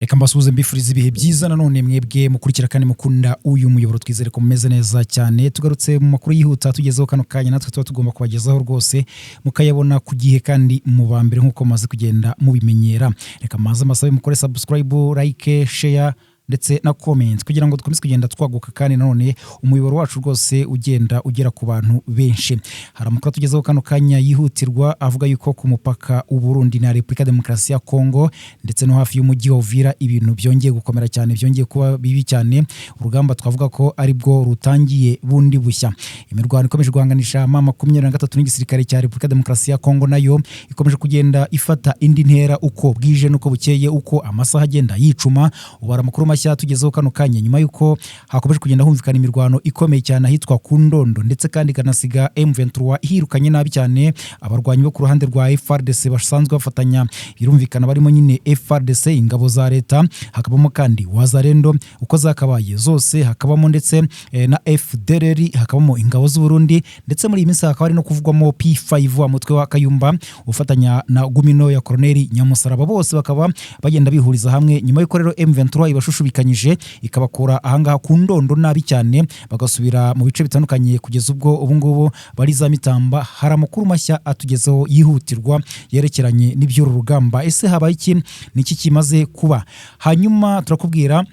Reka mbasuhuze mbifuriza ibihe byiza nanone mwebwe mukurikira kandi mukunda uyu muyoboro twizere ko mumeze neza cyane. Tugarutse mu makuru yihuta tugezeho kano kanya, natwe tuba tugomba kubagezaho rwose mukayabona ku gihe kandi mu bambere nkuko maze kugenda mubimenyera. Reka maze amasabe mukore subscribe, like, share ndetse na comment kugira ngo dukomeze kugenda twaguka kandi nanone umuyoboro wacu rwose ugenda ugera ku bantu benshi. Hari amakuru tugezeho kano kanya yihutirwa avuga yuko ku mupaka u Burundi na Republika Demokarasi ya Kongo ndetse no hafi y'umujyi wa Uvira ibintu byongeye gukomera cyane, byongeye kuba bibi cyane. Urugamba twavuga ko ari bwo rutangiye bundi bushya. Imirwano ikomeje guhanganisha M23 n'igisirikare cya Republika Demokarasi ya Kongo nayo ikomeje kugenda ifata indi ntera uko bwije nuko bukeye, uko amasaha agenda yicuma. Ubara amakuru tugezeho kano kanya nyuma yuko hakomeje kugenda humvikana imirwano ikomeye cyane ahitwa ku Ndondo, ndetse kandi kanasiga M23 ihirukanye nabi cyane abarwanyi bo ku ruhande rwa FARDC basanzwe bafatanya. Birumvikana barimo nyine FARDC, ingabo za leta, hakabamo kandi Wazalendo uko zakabaye zose, hakabamo ndetse na FDLR, hakabamo ingabo z'u Burundi, ndetse muri iyi minsi hakaba ari no kuvugwamo P5 umutwe wa Kayumba ufatanya na Gumino ya Colonel Nyamusaraba. Bose bakaba bagenda bihuriza hamwe nyuma yuko rero M23 ibashushu bikanyije ikabakura ahangaha ku Ndondo nabi cyane, bagasubira mu bice bitandukanye kugeza ubwo ubungubu bari za Mitamba. Hari amakuru mashya atugezeho yihutirwa yerekeranye n'iby'uru rugamba. Ese habaye iki? Niki kimaze kuba? Hanyuma turakubwira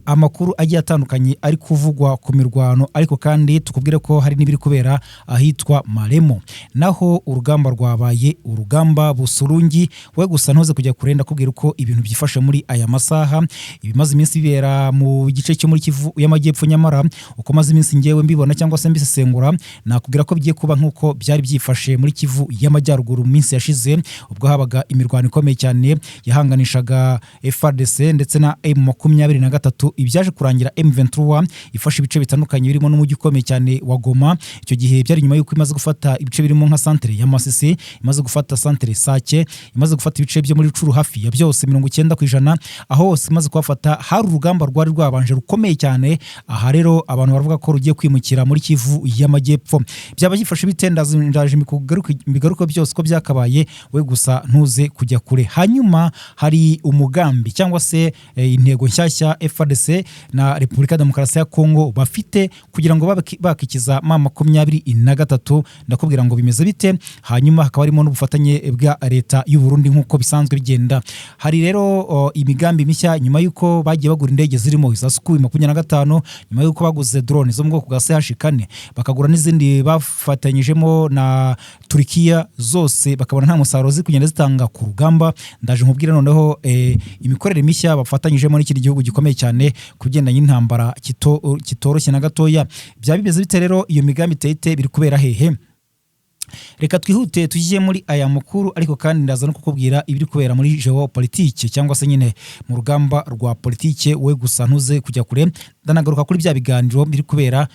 amakuru agiye atandukanye ari kuvugwa ku mirwano, ariko kandi tukubwire ko hari n'ibiri kubera ahitwa Maremo, naho urugamba rwabaye urugamba busurungi. We gusa ntuze kujya kurenda kubwira uko ibintu byifashe muri aya masaha. Ibimaze iminsi bibera mu gice cyo muri Kivu y'Amajyepfo, nyamara uko maze iminsi ngewe mbibona cyangwa se mbisesengura, nakubwira ko bigiye kuba nkuko byari byifashe muri Kivu y'Amajyaruguru mu minsi yashize, ubwo habaga imirwano ikomeye cyane yahanganishaga FARDC ndetse na M23. Ibyaje kurangira M23 ifashe ibice bitandukanye birimo n'umujyi ukomeye cyane wa Goma. Icyo gihe byari nyuma yuko imaze gufata ibice birimo nka centre ya Masisi, imaze gufata centre Sake, imaze gufata ibice byo muri Curu hafi ya byose 90%, aho hose imaze kuhafata. Hari urugamba rwari rwabanje rukomeye cyane. Aha rero abantu baravuga ko rugiye kwimukira muri Kivu y'Amajyepfo. Byaba gifashe bitendaje imigaruko byose ko byakabaye, we gusa ntuze kujya kure. Hanyuma hari umugambi cyangwa se intego nshyashya FARDC na Republika Demokarasi ya Kongo bafite kugira ngo bakikiza M23. Ndakubwira ngo bimeze bite. Hanyuma hakaba harimo n'ubufatanye bwa leta y'u Burundi nkuko bisanzwe bigenda. Hari rero imigambi mishya nyuma yuko bagiye bagura indege zirimo za Sukhoi 25, nyuma yuko baguze drone zo mu bwoko bwa CH4, bakagura n'izindi bafatanyijemo na Turkiya, zose bakabona nta musaruro zikugenda zitanga ku rugamba. Ndaje nkubwira noneho imikorere mishya bafatanyijemo n'ikindi gihugu gikomeye cyane kugendanye n'intambara kitoroshye na gatoya. Bya bimeze bite rero? Iyo migambi tete biri kubera hehe? Reka twihute tugiye muri aya makuru, ariko kandi ndaza no kukubwira ibiri kubera muri geopolitique cyangwa se nyine mu rugamba rwa politike. We gusa ntuze kujya kure. Ndanagaruka kuri bya biganiro biri kubera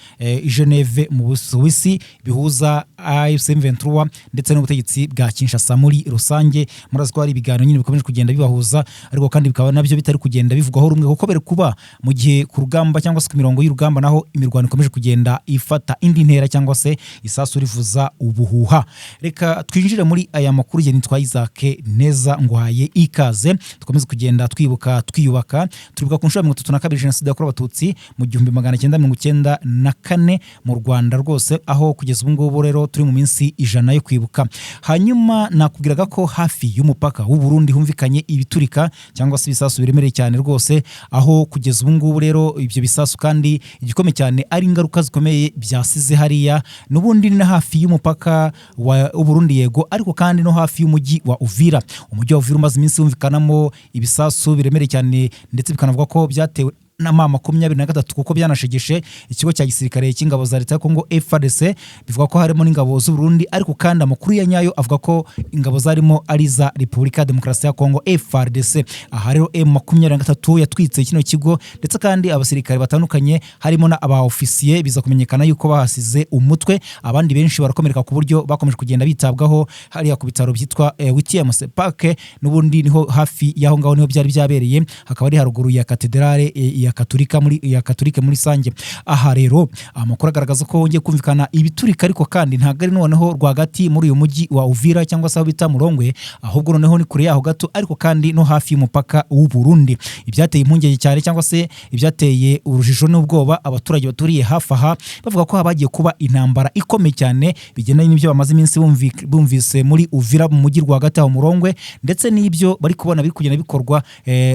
Geneve mu Busuwisi bihuza M23 ndetse n'ubutegetsi bwa Kinshasa muri rusange. Murazi ko ari ibiganiro nyine bikomeje kugenda bibahuza, ariko kandi bikaba nabyo bitari kugenda bivugwaho rumwe, kuko bere kuba mu gihe ku rugamba cyangwa se ku mirongo y'urugamba naho imirwano ikomeje kugenda ifata indi ntera cyangwa se isasu rivuza ubuhuha. Reka twinjire muri aya makuru. Je nitwa Isaac Neza ngwaye ikaze. Tukomeze kugenda twibuka twiyubaka, turibuka ku nshuro 32 Jenoside yakorewe Abatutsi mu 1994 mu Rwanda rwose, aho kugeza ubu ngubu rero turi mu minsi 100 yo kwibuka. Hanyuma nakubwiraga ko hafi y'umupaka w'u Burundi humvikanye ibiturika cyangwa se ibisasu biremereye cyane rwose, aho kugeza ubu ngubu rero ibyo bisasu kandi igikomeye cyane ari ingaruka zikomeye byasize hariya. N'ubundi ni hafi y'umupaka wa Burundi yego, ariko kandi no hafi y'umujyi wa Uvira. Umujyi wa Uvira umaze iminsi humvikanamo ibisasu biremereye cyane, ndetse bikanavuga ko byatewe na M23 kuko byanashegeshe ikigo cya gisirikare cy'ingabo za leta ya Kongo FARDC. Bivuga ko harimo n'ingabo z'u Burundi, ariko kandi amakuru ya nyayo avuga ko ingabo zarimo ari za Republika Demokarasi ya Kongo FARDC. Aha rero M23 yatwitse kino kigo, ndetse kandi abasirikare batandukanye harimo na aba officier biza kumenyekana yuko bahasize umutwe. Abandi benshi barakomereka ku buryo bakomeje kugenda bitabwaho hariya ku bitaro byitwa WTMC Park. N'ubundi niho hafi yaho ngaho niho byari byabereye, hakaba ari haruguru ya katedrale ya ya Katolika muri sange. Aha rero amakuru agaragaza ko hongeye kumvikana ibiturika, ariko kandi ntabwo ari noneho rwagati muri uyu mujyi wa Uvira cyangwa se aho bita Murongwe, ahubwo noneho ni kure yaho gato, ariko kandi no hafi y'umupaka w'u Burundi. Ibyateye impungenge cyane cyangwa se ibyateye urujijo n'ubwoba abaturage baturiye hafi aha, bavuga ko habagiye kuba intambara ikomeye cyane bigendanye n'ibyo bamaze iminsi bumvise muri Uvira mu mujyi rwagati aho Murongwe, ndetse n'ibyo bari kubona biri kugenda bikorwa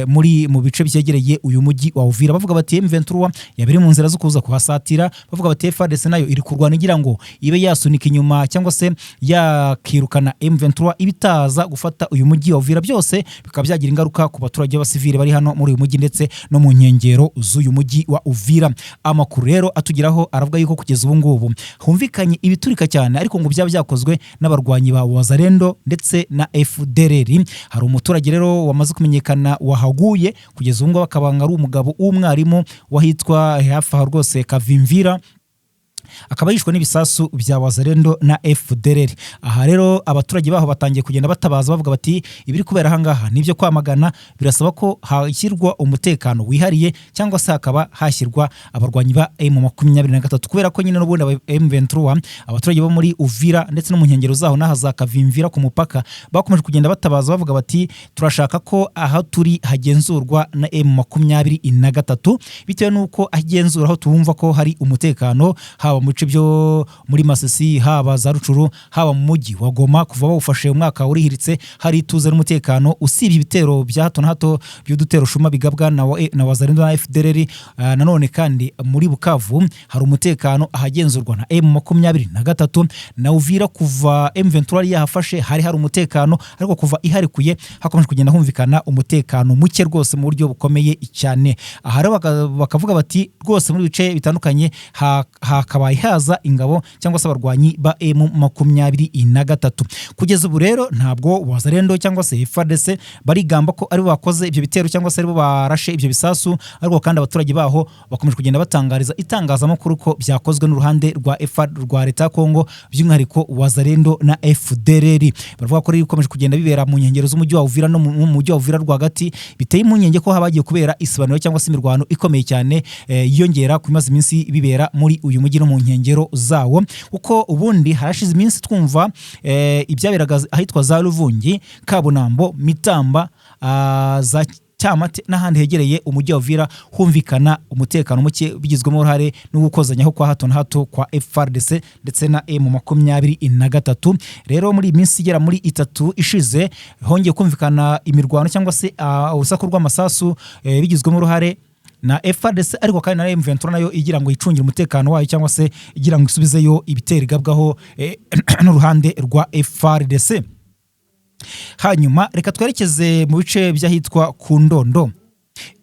mu bice byegereye uyu mujyi wa Uvira. Bavuga bati M23 yabiri mu nzira zo kuza kuhasatira, bavuga bati FARDC nayo iri kurwana igira ngo ibe yasunika inyuma cyangwa se yakirukana M23 ibitaza gufata uyu mujyi wa Uvira. Byose bikaba byagira ingaruka ku baturage b'abasivili bari hano muri uyu mujyi ndetse no mu nkengero z'uyu mujyi wa Uvira. Amakuru rero atugeraho aravuga yuko kugeza ubu ngubu humvikanye ibiturika cyane, ariko ngo byaba byakozwe n'abarwanyi ba Wazalendo ndetse na FDLR. Hari umuturage rero wamaze kumenyekana wahaguye kugeza ubu ngubu, akabanga ari umugabo w'umwarimu wahitwa hafi aho rwose Kavimvira, akaba yishwe n'ibisasu bya Wazalendo na FDLR. Aha rero abaturage baho batangiye kugenda batabaza bavuga bati ibiri kubera ahangaha nibyo kwamagana, birasaba ko hashyirwa umutekano wihariye cyangwa se hakaba hashyirwa abarwanyi ba M23, kubera ko nyine n'ubundi M23 abaturage bo muri Uvira ndetse no mu nkengero zaho nahaza Kavimvira ku mupaka bakomeje kugenda batabaza bavuga bati turashaka ko aha turi hagenzurwa na M23, bitewe nuko agenzura aho tumva ko hari umutekano, haba mu bice byo muri Masisi, haba za Rucuru, haba mu mujyi wa Goma. Kuva bawufashe umwaka urihiritse hari ituze n'umutekano, usibye ibitero bya hato na hato by'udutero shuma bigabwa na Wazalendo na FDLR. Nanone kandi muri Bukavu hari umutekano ahagenzurwa na M23, na Uvira kuva M23 yahafashe hari umutekano, ariko kuva iharikuye hakomeje kugenda humvikana umutekano muke rwose mu buryo bukomeye cyane. Aha rero bakavuga bati rwose muri bice bitandukanye hakabaye haza ingabo cyangwa se abarwanyi ba M23. Kugeza ubu rero ntabwo Wazalendo cyangwa se FARDC barigamba ko ari bakoze ibyo bitero cyangwa se ari bo barashe ibyo bisasu, ariko kandi abaturage baho bakomeje kugenda batangariza itangazamakuru ko byakozwe n'uruhande rwa leta ya Kongo, by'umwihariko Wazalendo na FDLR. Baravuga ko rikomeje kugenda bibera mu nkengero z'umujyi wa Uvira no mu mujyi wa Uvira rwagati, biteye impungenge ko habagiye kubera isibaniro cyangwa se imirwano ikomeye cyane yiyongera ku maze iminsi bibera muri uyu mujyi no mu nkengero zawo, kuko ubundi harashize iminsi twumva ibyaberaga ahitwa za Ruvungi, Kabunambo, Mitamba, za Cyamate n'ahandi hegereye umujyi wa Uvira humvikana umutekano muke bigizwemo uruhare no gukozanyaho kwa hato na hato kwa FARDC ndetse na M23. Rero muri iminsi igera muri 3 ishize hongeye kumvikana imirwano cyangwa se urusaku rw'amasasu bigizwemo uruhare na FARDC, ariko kandi na M23 nayo igira ngo icungire umutekano wayo cyangwa se igira ngo isubizeyo ibitero igabwaho n'uruhande rwa FARDC. Hanyuma reka twerekeze mu bice byahitwa ku Ndondo.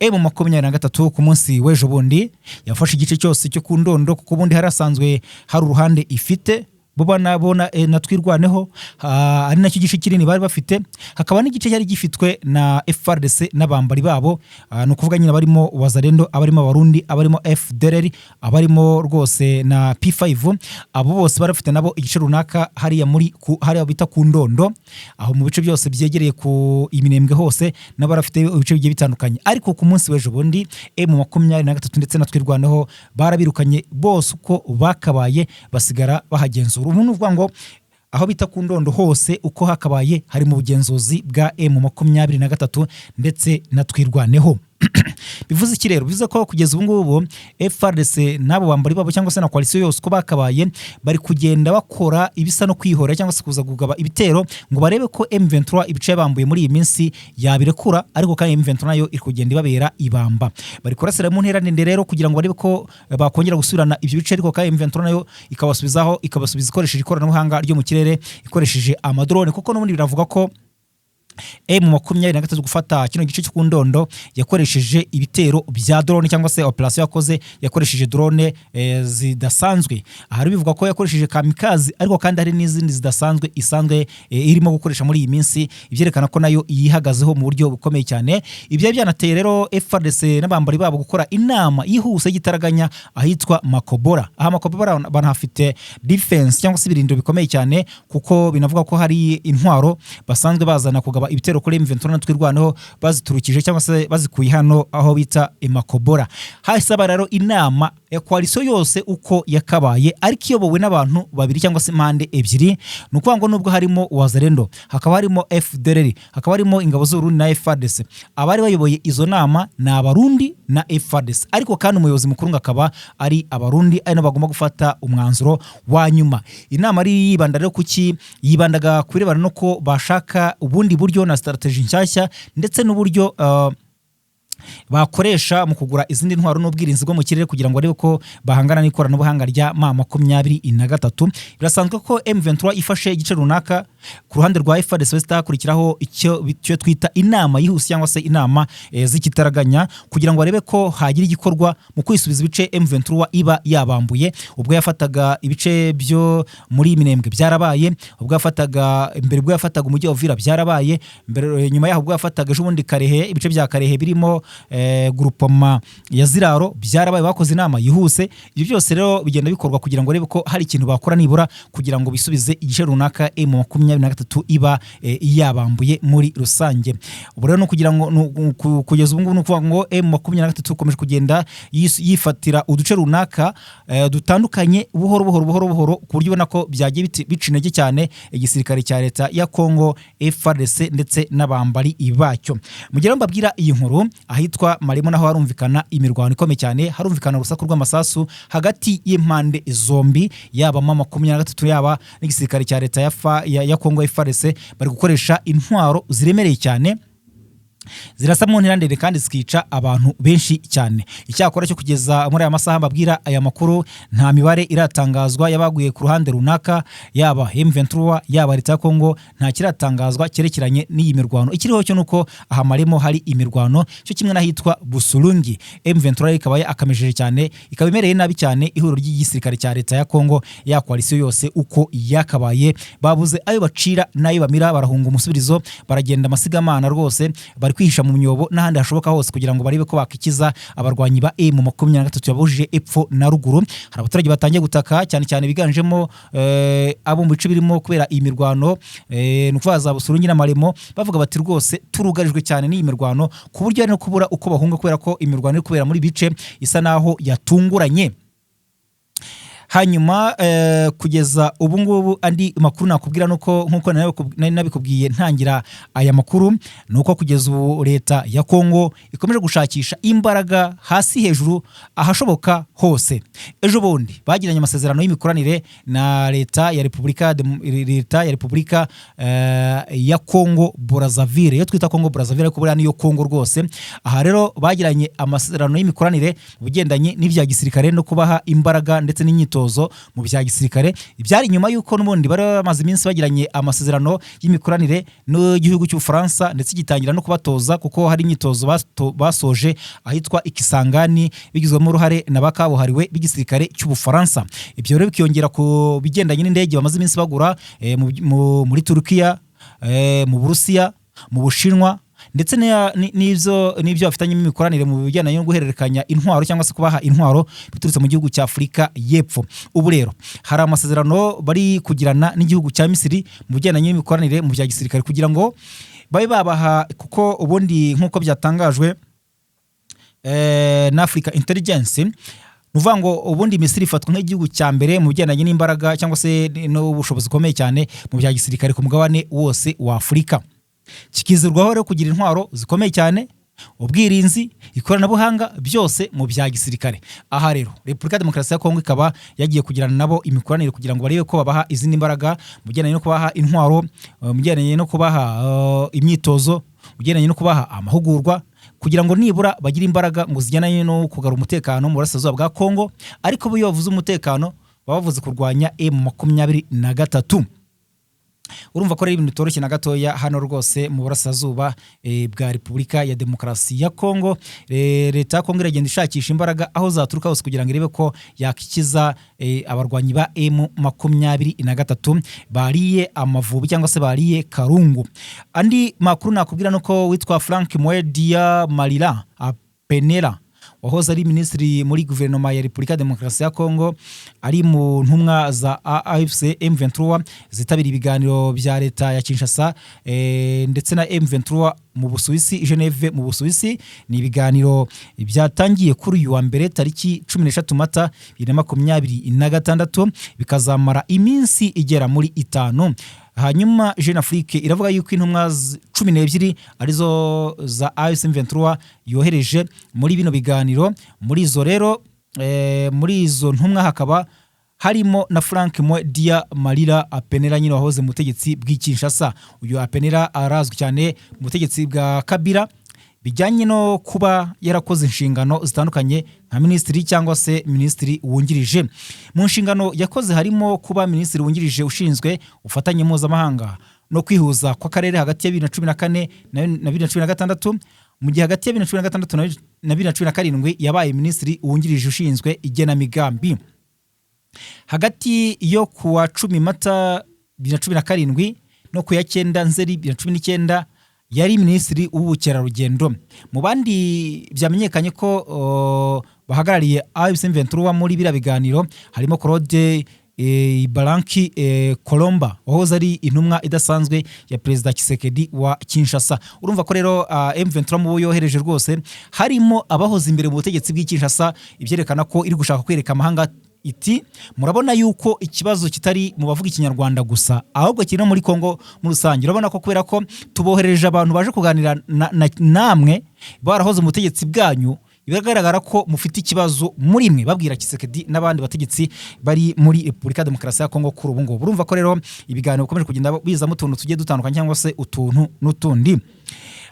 M23 ku munsi w'ejo bundi yafashe igice cyose cyo ku Ndondo, kuko bundi harasanzwe hari uruhande ifite bo nabona natwirwaneho, ari nacyo gice kinini bari bafite. Hakaba n'igice cyari gifitwe na FARDC n'abambari babo, no kuvuga nyine barimo Wazalendo, abarimo Abarundi, abarimo FDLR, abarimo rwose na P5. Abo bose barafite nabo igice runaka hariya hariya bita ku Ndondo, aho mu bice byose byegereye ku Iminembwe hose n'abarafite ibice bigiye bitandukanye. Ariko ku munsi w'ejo bundi M23 ndetse natwirwaneho barabirukanye bose uko bakabaye, basigara bahagenzura. Ubu nuvuga ngo aho bita ku Ndondo hose uko hakabaye hari mu bugenzuzi bwa M23 ndetse natwirwaneho. Bivuze iki rero? Bivuze ko kugeza ubu ngubu FARDC nabo bambari babo cyangwa se na coalition yose ko bakabaye bari kugenda bakora ibisa no kwihora cyangwa se kuza kugaba ibitero ngo barebe ko M23 ibice bambuye muri iyi minsi yabirekura, ariko kandi M23 nayo iri kugenda ibabera ibamba. Bari kurasira mu ntera ndende rero kugira ngo barebe ko bakongera gusubirana ibyo bice, ariko kandi M23 nayo ikabasubiza ikoresheje ikoranabuhanga ryo mu kirere, ikoresheje amadrone, kuko n'ubundi biravuga ko M23 gufata kino gice cyo ku Ndondo yakoresheje ibitero bya drone cyangwa se operation yakoze yakoresheje drone zidasanzwe. Aha bivuga ko yakoresheje kamikazi, ariko kandi hari n'izindi zidasanzwe isanzwe irimo gukoresha muri iyi minsi, ibyerekana ko nayo yihagazeho mu buryo bukomeye cyane. Ibyo byanateye rero FARDC n'abambari babo gukora inama yihuse gitaraganya ahitwa Makobora. Aha Makobora banafite defense cyangwa se ibirindo bikomeye cyane, kuko binavuga ko hari intwaro basanzwe bazana kugaba kugaba ibitero kuri M23 natwe rwanaho baziturukije cyangwa se bazikuye hano aho bita Emakobora. Hasaba rero inama ya koalition yose uko yakabaye ariko iyobowe n'abantu babiri cyangwa se impande ebyiri, nuko ngo nubwo harimo Wazalendo, hakaba harimo FDLR, hakaba harimo ingabo z'Urundi na FARDC. Abari bayoboye izo nama na abarundi na FARDC, ariko kandi umuyobozi mukuru ngakaba ari abarundi, ari no bagomba gufata umwanzuro wa nyuma. Inama ari yibanda rero kuki yibandaga kurebana no ko bashaka ubundi buryo na strategy nshyashya ndetse n'uburyo bakoresha mu kugura izindi ntwaro n'ubwirinzi bwo mu kirere kugira ngo arebe ko bahangana n'ikoranabuhanga rya M23. Birasanzwe ko M23 ifashe igice runaka ku ruhande rwa FARDC West hakurikiraho icyo twita inama yihuse cyangwa se inama z'ikitaraganya kugira ngo arebe ko hagira igikorwa mu kwisubiza ibice M23 iba yabambuye. Ubwo yafataga ibice byo muri Minembwe byarabaye, ubwo yafataga imbere, ubwo yafataga umujyi wa Uvira byarabaye, mbere nyuma yaho ubwo yafataga ejobundi Karehe, ibice bya Karehe birimo groupement ya Ziraro byarabaye, bakoze inama yihuse. Ibyo byose rero bigenda bikorwa kugira ngo arebe ko hari ikintu bakora nibura kugira ngo bisubize igice runaka M23 iba yabambuye muri rusange. Ubu rero no kugira ngo kugeza ubu ngubu no kuvuga ngo M23 ukomeje kugenda yifatira uduce runaka dutandukanye buhoro ku buryo ubona ko byagiye bica intege cyane igisirikare cya leta ya Kongo, FARDC ndetse n'abambari ibacyo. Mugira mbabwira iyi nkuru ahitwa Marimo naho harumvikana imirwano ikomeye cyane, harumvikana urusaku rw'amasasu hagati y'impande zombi, yaba M23 yaba n'igisirikare cya leta ya Kongo FARDC bari gukoresha intwaro ziremereye cyane zirasa mu ntera ndende kandi zikica abantu benshi cyane. Icyakora cyo kugeza muri aya masaha mbabwira aya makuru nta mibare iratangazwa yabaguye ku ruhande runaka, yaba M23 yaba leta ya Kongo, nta kiratangazwa cyerekeranye n'iyi mirwano. Ikiriho cyo nuko aha Marimo hari imirwano cyo kimwe n'ahitwa Busurungi. M23 ikaba akamejeje cyane, ikaba imereye nabi cyane ihuriro ry'igisirikare cya leta ya Kongo, ya koalition yose uko yakabaye, babuze ayo bacira nayo bamira, barahunga umusubirizo, baragenda amasigamana rwose, bari kwihisha mu myobo n'ahandi hashoboka hose kugira ngo barebe ko bakikiza abarwanyi ba M23 yabujije epfo na ruguru. Hari abaturage batangiye gutaka cyane cyane biganjemo abo mu bice birimo kubera iyi mirwano, nukubaza Busurungi na Marimo, bavuga bati rwose turugarijwe cyane n'iyi mirwano ku buryo ari no kubura uko bahunga kubera ko imirwano iri kubera muri bice isa naho yatunguranye. Hanyuma kugeza ubu ngubu andi makuru nakubwira nuko nkuko nabikubwiye ntangira aya makuru, nuko kugeza ubu leta ya Kongo ikomeje gushakisha imbaraga hasi hejuru ahashoboka hose. Ejo bundi bagiranye amasezerano y'imikoranire na leta ya Repubulika ya Kongo Brazzaville, yo twita Kongo Brazzaville ariko buriya niyo Kongo rwose. Aha rero bagiranye amasezerano y'imikoranire bugendanye n'ivya gisirikare no kubaha imbaraga ndetse n'inyito mu bya gisirikare. Ibyari nyuma yuko n'ubundi bari bamaze iminsi bagiranye amasezerano y'imikoranire n'igihugu cy'Ubufaransa ndetse gitangira no kubatoza kuko hari imyitozo basoje ahitwa Ikisangani bigizwemo uruhare na bakabuhariwe b'igisirikare cy'Ubufaransa. Ibyo rero bikiyongera ku bigendanye n'indege bamaze iminsi bagura muri Turukiya, mu Burusiya, mu Bushinwa ndetse n'ibyo bafitanye imikoranire mu bijyanye no guhererekanya intwaro cyangwa se kubaha intwaro biturutse mu gihugu cya Afurika y'Epfo. Ubu rero hari amasezerano bari kugirana n'igihugu cya Misiri mu bijyanye n'imikoranire mu bya gisirikare kugira ngo babe babaha, kuko ubundi nk'uko byatangajwe na Africa Intelligence, nuvuga ngo ubundi Misiri ifatwa nk'igihugu cya mbere mu bijyanye n'imbaraga cyangwa se n'ubushobozi bukomeye cyane mu bya gisirikare ku mugabane wose wa Afurika. Kikizirwaho rero kugira intwaro zikomeye cyane, ubwirinzi, ikoranabuhanga byose mu bya gisirikare. Aha rero Repubulika Demokarasi ya Kongo ikaba yagiye kugirana nabo imikoranire kugira ngo barebe ko babaha izindi mbaraga mu bijyanye no kubaha intwaro, mu bijyanye no kubaha imyitozo, mu bijyanye no kubaha amahugurwa kugira ngo nibura bagire imbaraga ngo zijyanye no kugarura umutekano mu burasirazuba bwa Kongo. Ariko bo iyo bavuze umutekano baba bavuze kurwanya M23. Urumva ko ari ibintu bitoroshye na gatoya hano rwose mu burasirazuba bwa Repubulika ya Demokarasi ya Kongo. Leta ya Kongo iragenda ishakisha imbaraga aho zaturuka hose kugira ngo irebe ko yakikiza abarwanyi ba M23 bariye Amavubi cyangwa se bariye Karungu. Andi makuru nakubwira nuko witwa Frank Mwedia Marira Penera wahoze ari minisitiri muri guverinoma ya Repubulika Demokarasi ya Kongo, ari mu ntumwa za AFC M23 zitabira ibiganiro bya leta ya Kinshasa ndetse na M23 mu Busuwisi, Geneve mu Busuwisi. Ni ibiganiro byatangiye kuri uyu wa mbere tariki 13 Mata 2026 bikazamara iminsi igera muri 5. Hanyuma Jeune Afrique iravuga yuko intumwa 12 arizo za AFC M23 yohereje muri bino biganiro. Muri izo rero muri izo ntumwa hakaba harimo na Frank Dia Marira Apenera nyine wahoze mu butegetsi bw'Kinshasa. Uyu Apenera arazwi cyane mu butegetsi bwa Kabila bijyanye no kuba yarakoze inshingano zitandukanye nka minisitiri cyangwa se minisitiri wungirije. Mu nshingano yakoze harimo kuba minisitiri wungirije ushinzwe ufatanye mpuzamahanga no kwihuza kwa karere hagati ya 2014 na 2016, mu gihe hagati ya 2016 na 2017 yabaye minisitiri wungirije ushinzwe igenamigambi. Hagati yo kuwa 10 Mata 2017 no kuya 9 Nzeri 2019 yari minisitiri w'ubukerarugendo. Mu bandi byamenyekanye ko bahagarariye AFC M23 muri bira biganiro harimo Claude Baranki Kolomba wahoze ari intumwa idasanzwe ya Perezida Tshisekedi wa Kinshasa. Urumva ko rero M23 mu yohereje rwose harimo abahoze imbere mu butegetsi bw'Kinshasa, ibyerekana ko iri gushaka kwereka amahanga iti murabona yuko ikibazo kitari mu bavuga ikinyarwanda gusa ahubwo kiri no muri Kongo mu rusange. Urabona ko kubera ko tubohereje abantu baje kuganira namwe barahoze mu butegetsi bwanyu, biragaragara ko mufite ikibazo muri mwe, babwira Tshisekedi n'abandi bategetsi bari muri Repubulika Demokarasi ya Kongo kuri ubu ngo. Urumva ko rero ibiganiro bikomeje kugenda bizamo utuntu tugiye dutandukanye cyangwa se utuntu n'utundi.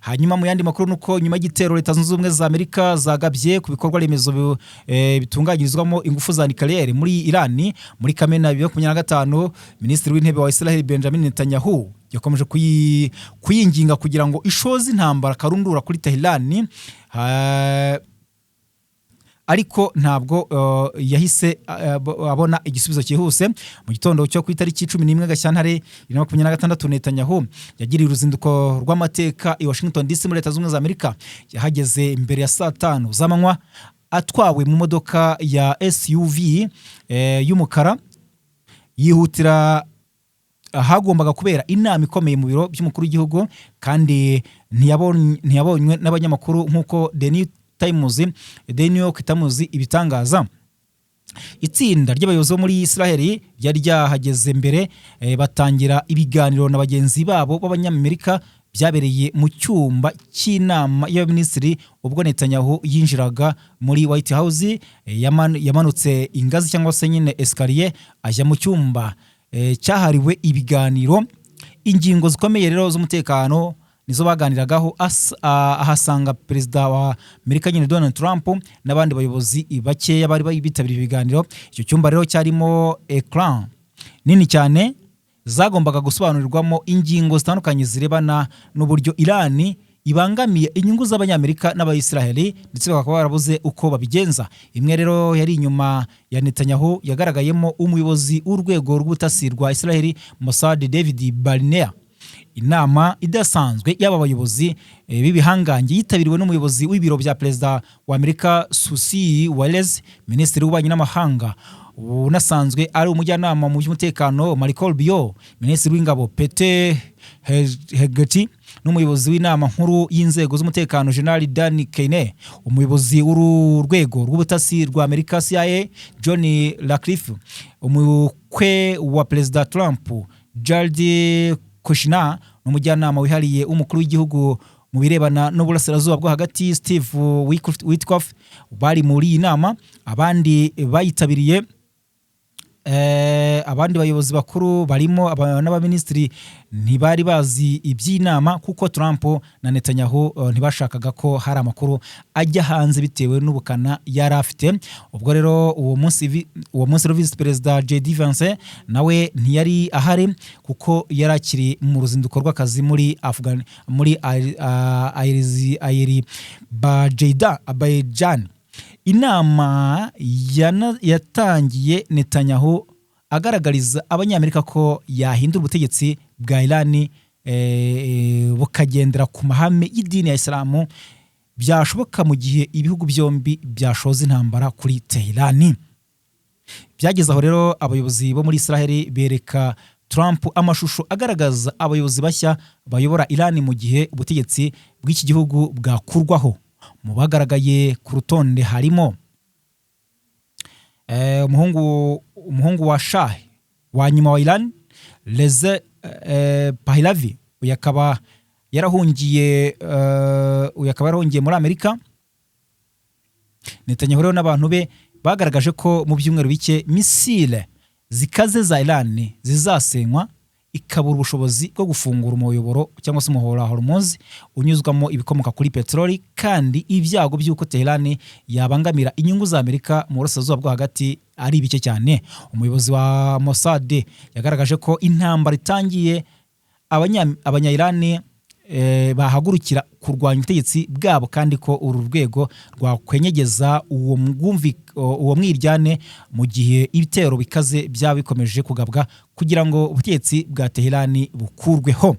Hanyuma mu yandi makuru nuko nyuma y'igitero Leta Zunze Ubumwe za Amerika zagabye ku bikorwa remezo bitunganyirizwamo ingufu za nucleaire muri Iran muri Kamena 2025, Minisitiri w'Intebe wa Israel Benjamin Netanyahu yakomeje kuyinginga kugira ngo ishoze intambara karundura kuri Tehran, ariko ntabwo yahise abona igisubizo cyihuse. Mu gitondo cyo ku itariki 11 Gashyantare 2026 Netanyahu yagiriye uruzinduko rw'amateka i Washington DC muri Leta Zunze Ubumwe za Amerika. Yahageze imbere ya saa 5 z'amanywa atwawe mu modoka ya SUV y'umukara, yihutira hagombaga kubera inama ikomeye mu biro by'umukuru w'igihugu, kandi ntiyabonywe n'abanyamakuru nk'uko The New York Times ibitangaza. Itsinda ry'abayobozi muri Israel ryari ryahageze mbere batangira ibiganiro na bagenzi babo b'abanyamerika byabereye mu cyumba cy'inama y'abaminisitiri ubwo Netanyahu yinjiraga muri White House. Yamanutse ingazi cyangwa se nyine escalier ajya mu cyumba cyahariwe ibiganiro. Ingingo zikomeye rero z'umutekano nizo baganiragaho, ahasanga Perezida wa Amerika nyine Donald Trump n'abandi bayobozi bakeya bari bitabiriye ibiganiro. Icyo cyumba rero cyarimo ecran nini cyane zagombaga gusobanurirwamo ingingo zitandukanye zirebana n'uburyo Iran ibangamiye inyungu z'abanyamerika n'abayisiraheli, ndetse bakaba barabuze uko babigenza. Imwe rero yari inyuma ya Netanyahu yagaragayemo umuyobozi w'urwego rw'ubutasi rwa Israel Mossad David Barnea. Inama idasanzwe y'aba bayobozi b'ibihangange yitabiriwe n'umuyobozi w'ibiro bya Perezida wa Amerika Susie Wiles, Minisitiri w'Ububanyi n'Amahanga unasanzwe ari umujyanama mu by'umutekano Marco Rubio, Minisitiri w'Ingabo Pete Hegseth, n'umuyobozi w'inama nkuru y'inzego z'umutekano General Dan Kane, umuyobozi w'urwego rw'ubutasi rwa Amerika CIA John Ratcliffe, umukwe wa Perezida Trump Jared Kushner, n'umujyanama wihariye umukuru w'igihugu mu birebana n'uburasirazuba bwo hagati Steve Witkoff bari muri iyi nama. Abandi bayitabiriye abandi bayobozi bakuru barimo n'abaminisitiri ntibari bazi iby'inama kuko Trump na Netanyahu ntibashakaga ko hari amakuru ajya hanze bitewe n'ubukana yari afite. Ubwo rero uwo munsi Vice Perezida JD Vance nawe ntiyari ahari kuko yari akiri mu ruzinduko rw'akazi muri Azerbaijan. Inama yatangiye Netanyahu agaragariza abanyamerika ko yahindura ubutegetsi bwa Iran bukagendera ku mahame y'idini ya Islamu byashoboka mu gihe ibihugu byombi byashoza intambara kuri Tehran. Byageze aho rero abayobozi bo muri Israel bereka Trump amashusho agaragaza abayobozi bashya bayobora Iran mu gihe ubutegetsi bw'iki gihugu bwakurwaho. Mu bagaragaye ku rutonde harimo umuhungu wa Shah wa nyuma wa Iran, Reza Pahlavi, yakaba yarahungiye muri Amerika. Netanyahu rero n'abantu be bagaragaje ko mu byumweru bike misile zikaze za Iran zizasenywa, ikabura ubushobozi bwo gufungura umuyoboro cyangwa se umuhora Hormuz unyuzwamo ibikomoka kuri peteroli, kandi ibyago by'uko Tehran yabangamira inyungu za Amerika mu burasirazuba bwo hagati ari bike cyane. Umuyobozi wa Mossad yagaragaje ko intambara itangiye abanya-Iran bahagurukira kurwanya ubutegetsi bwabo, kandi ko uru rwego rwakwenyegeza uwo mwiryane mu gihe ibitero bikaze byaba bikomeje kugabwa kugira ngo ubutegetsi bwa Tehran bukurweho.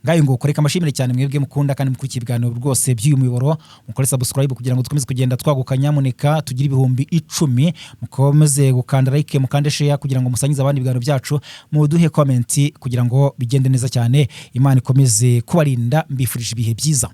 Ngayo ngo koreka amashimire cyane mwebwe mukunda kandi mukurikiye ibiganiro rwose by'uyu muyoboro, mukore subscribe kugira ngo dukomeze kugenda twagukanya, muneka tugira ibihumbi 10, mukomeze gukanda like, mukande share kugira ngo musangize abandi ibiganiro byacu, muduhe comment kugira ngo bigende neza cyane. Imana ikomeze kubarinda, mbifurije ibihe byiza.